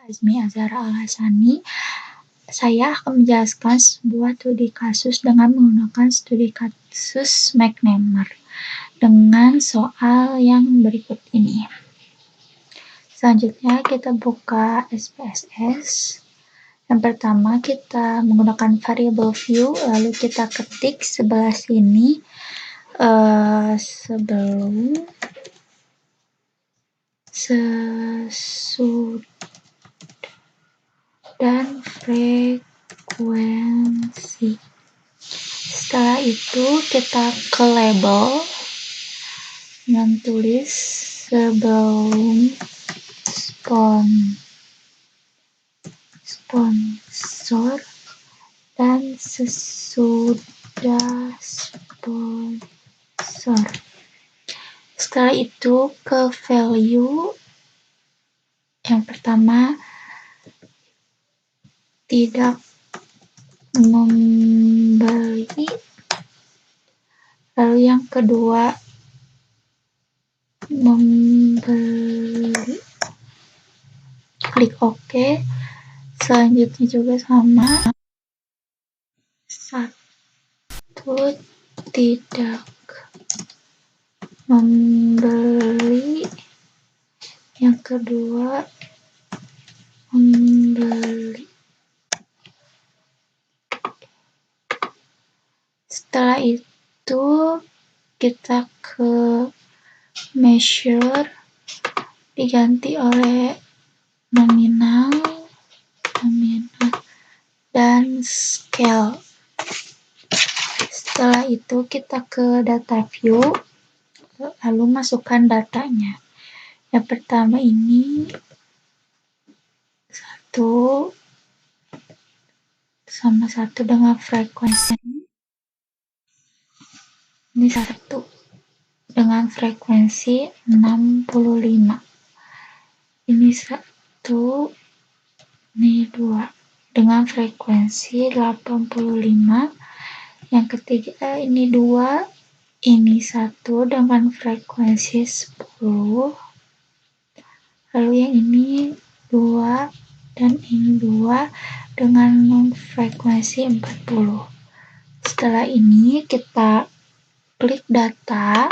Azmi Azhara Al-Hasani. Saya akan menjelaskan sebuah studi kasus dengan menggunakan studi kasus McNamara dengan soal yang berikut ini. Selanjutnya kita buka SPSS. Yang pertama kita menggunakan variable view, lalu kita ketik sebelah sini sebelum, sesudah, dan frekuensi. Setelah itu kita ke label dan tulis sebelum sponsor dan sesudah sponsor. Setelah itu ke value. Yang pertama, tidak membeli. Lalu yang kedua, membeli. Klik OK. Selanjutnya juga sama. Satu, tidak membeli. Yang kedua, membeli. Setelah itu kita ke measure, diganti oleh nominal dan scale. Setelah itu kita ke data view, lalu masukkan datanya. Yang pertama ini 1 sama 1 dengan frekuensi. Ini 1 dengan frekuensi 65. Ini 1, ini 2 dengan frekuensi 85. Yang ketiga ini 2, ini 1 dengan frekuensi 10. Lalu yang ini 2 dan ini 2 dengan frekuensi 40. Setelah ini kita klik data,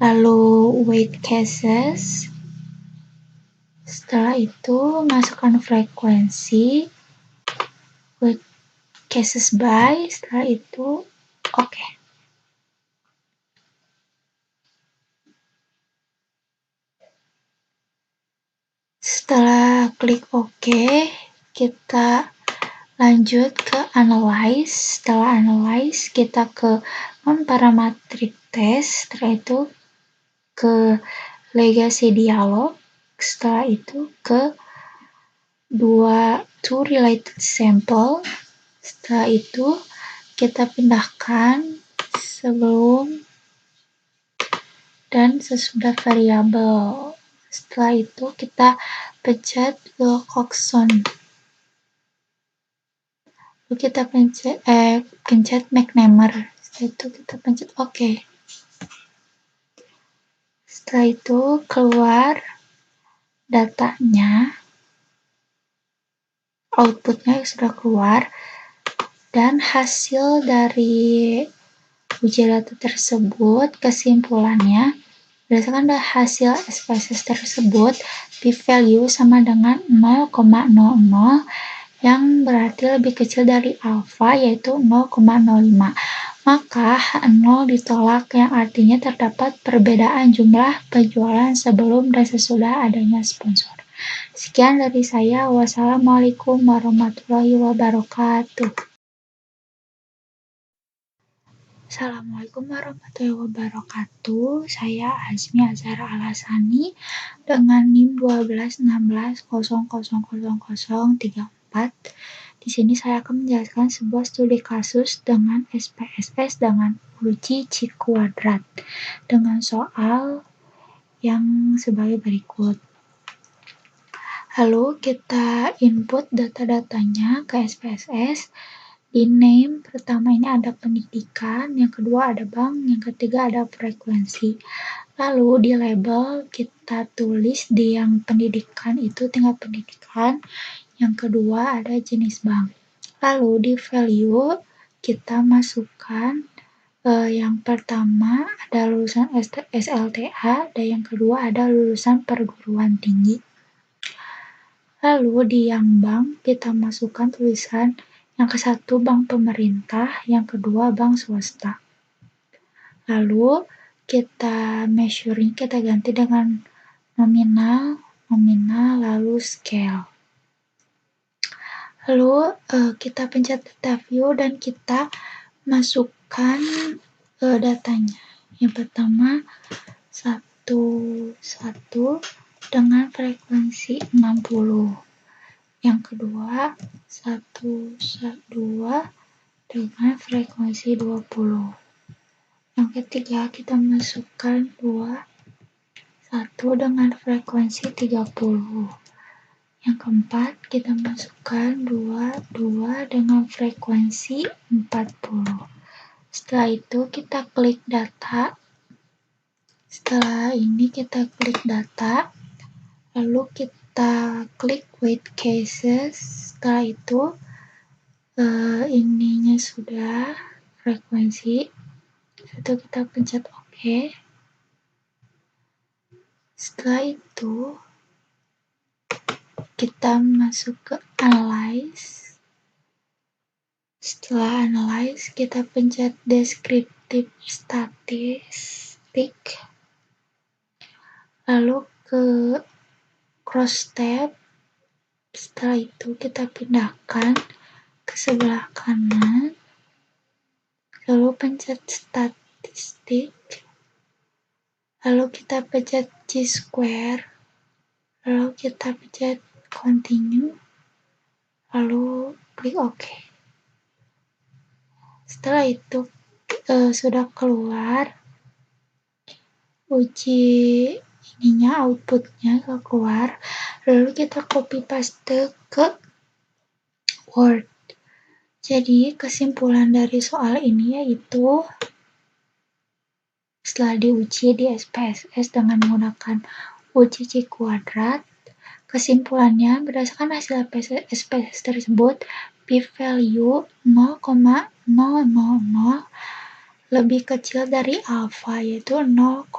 lalu weight cases. Setelah itu masukkan frekuensi, weight cases by, setelah itu OK. Setelah klik OK, kita lanjut ke analyze. Setelah analyze, kita ke non-parametric test. Setelah itu ke legacy dialog. Setelah itu ke to related sample. Setelah itu kita pindahkan sebelum dan sesudah variabel. Setelah itu kita pencet Wilcoxon. Lalu kita pencet McNamara. Setelah itu kita pencet OK. Setelah itu keluar datanya, outputnya sudah keluar, dan hasil dari uji data tersebut, kesimpulannya berdasarkan hasil SPSS tersebut, p-value sama dengan 0,00, yang berarti lebih kecil dari alfa, yaitu 0,05. Maka H0 ditolak, yang artinya terdapat perbedaan jumlah penjualan sebelum dan sesudah adanya sponsor. Sekian dari saya. Wassalamualaikum warahmatullahi wabarakatuh. Assalamualaikum warahmatullahi wabarakatuh. Saya Azmi Azhara Al-Hasani dengan NIM 1216000034. Di sini saya akan menjelaskan sebuah studi kasus dengan SPSS dengan uji C-kuadrat dengan soal yang sebagai berikut. Lalu kita input data-datanya ke SPSS. Di name pertama ini ada pendidikan, yang kedua ada bank, yang ketiga ada frekuensi. Lalu di label kita tulis di yang pendidikan itu tingkat pendidikan. Yang kedua ada jenis bank. Lalu di value kita masukkan yang pertama ada lulusan SLTA dan yang kedua ada lulusan perguruan tinggi. Lalu di yang bank kita masukkan tulisan yang ke satu bank pemerintah, yang kedua bank swasta. Lalu kita measuring, kita ganti dengan nominal, lalu scale. Lalu kita pencet data view dan kita masukkan datanya. Yang pertama 1 dengan frekuensi 60. Yang kedua 2 dengan frekuensi 20. Yang ketiga kita masukkan 1 dengan frekuensi 30. Yang keempat kita masukkan 2 dengan frekuensi 40. Setelah itu kita klik data. Setelah ini kita klik data, lalu kita klik weight cases. Setelah itu ininya sudah frekuensi. Itu kita pencet OK. Setelah itu kita masuk ke analyze. Setelah analyze kita pencet descriptive statistic. Lalu ke cross tab. Setelah itu kita pindahkan ke sebelah kanan. Lalu pencet statistik. Lalu kita pencet G-square. Lalu kita pencet continue. Lalu klik OK. Setelah itu sudah keluar uji ininya, outputnya keluar. Lalu kita copy paste ke Word. Jadi kesimpulan dari soal ini yaitu setelah diuji di SPSS dengan menggunakan uji C-kuadrat, kesimpulannya berdasarkan hasil SPSS tersebut, p-value 0,000 lebih kecil dari alfa yaitu 0,05.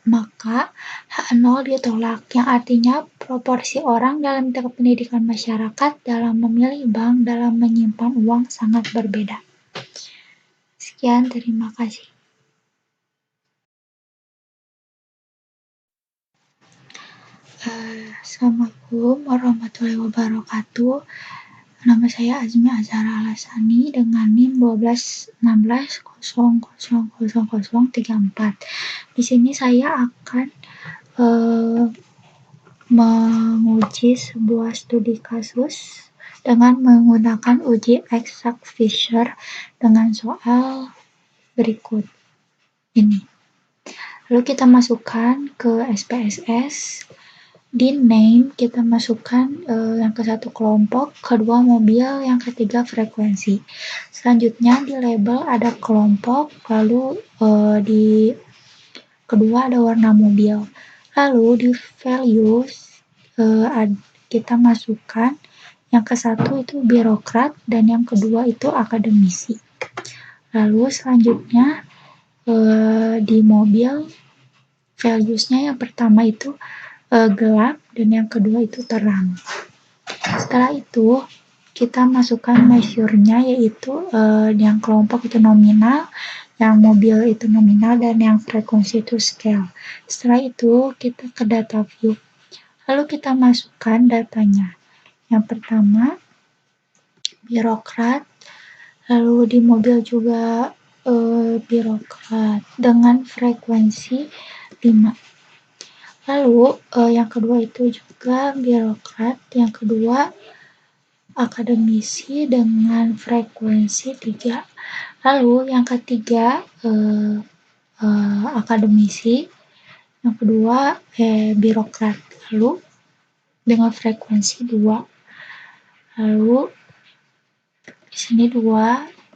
Maka H0 ditolak, yang artinya proporsi orang dalam tingkat pendidikan masyarakat dalam memilih bank dalam menyimpan uang sangat berbeda. Sekian, terima kasih. Assalamualaikum warahmatullahi wabarakatuh. Nama saya Azmi Azhara Alasani dengan NIM 1216000034. Di sini saya akan menguji sebuah studi kasus dengan menggunakan uji exact Fisher dengan soal berikut ini. Lalu kita masukkan ke SPSS. Di name kita masukkan yang ke satu kelompok, kedua mobil, yang ketiga frekuensi. Selanjutnya di label ada kelompok, lalu di kedua ada warna mobil. Lalu di values kita masukkan yang ke satu itu birokrat dan yang kedua itu akademisi. Lalu selanjutnya di mobil valuesnya yang pertama itu gelap dan yang kedua itu terang. Setelah itu kita masukkan measure-nya yaitu yang kelompok itu nominal, yang mobil itu nominal, dan yang frekuensi itu scale. Setelah itu kita ke data view. Lalu kita masukkan datanya. Yang pertama birokrat, lalu di mobil juga birokrat dengan frekuensi 5. Lalu yang kedua itu juga birokrat, yang kedua akademisi dengan frekuensi 3. Lalu yang ketiga akademisi, yang kedua birokrat, lalu dengan frekuensi 2. Lalu di sini 2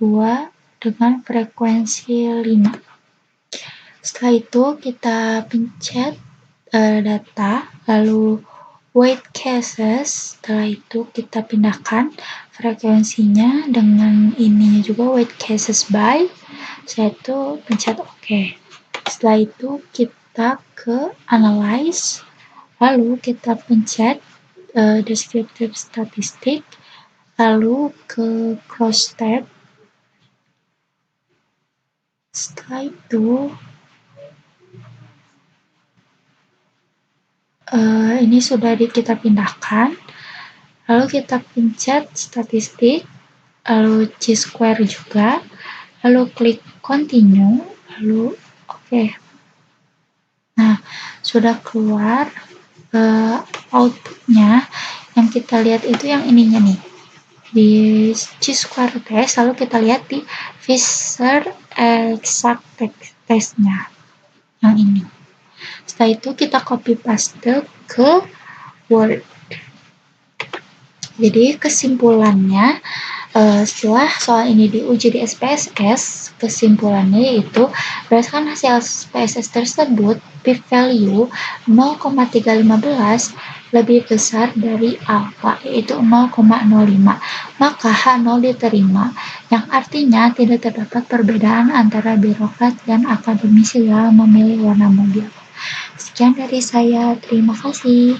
dengan frekuensi 5. Setelah itu kita pencet data, lalu weight cases. Setelah itu kita pindahkan frekuensinya dengan ininya juga weight cases by. Setelah itu pencet OK. Setelah itu kita ke analyze, lalu kita pencet descriptive statistik, lalu ke cross tab. Setelah itu ini sudah kita pindahkan, lalu kita pencet statistik, lalu chi-square juga, lalu klik continue, lalu OK. Nah, sudah keluar outputnya. Yang kita lihat itu yang ininya nih, di chi-square test, lalu kita lihat di Fisher exact testnya yang ini. Setelah itu kita copy paste ke Word. Jadi kesimpulannya, setelah soal ini diuji di SPSS, kesimpulannya yaitu berdasarkan hasil SPSS tersebut, p-value 0,315 lebih besar dari alfa, yaitu 0,05. Maka H0 diterima, yang artinya tidak terdapat perbedaan antara birokrat dan akademisi dalam memilih warna mobil. Sekian dari saya, terima kasih.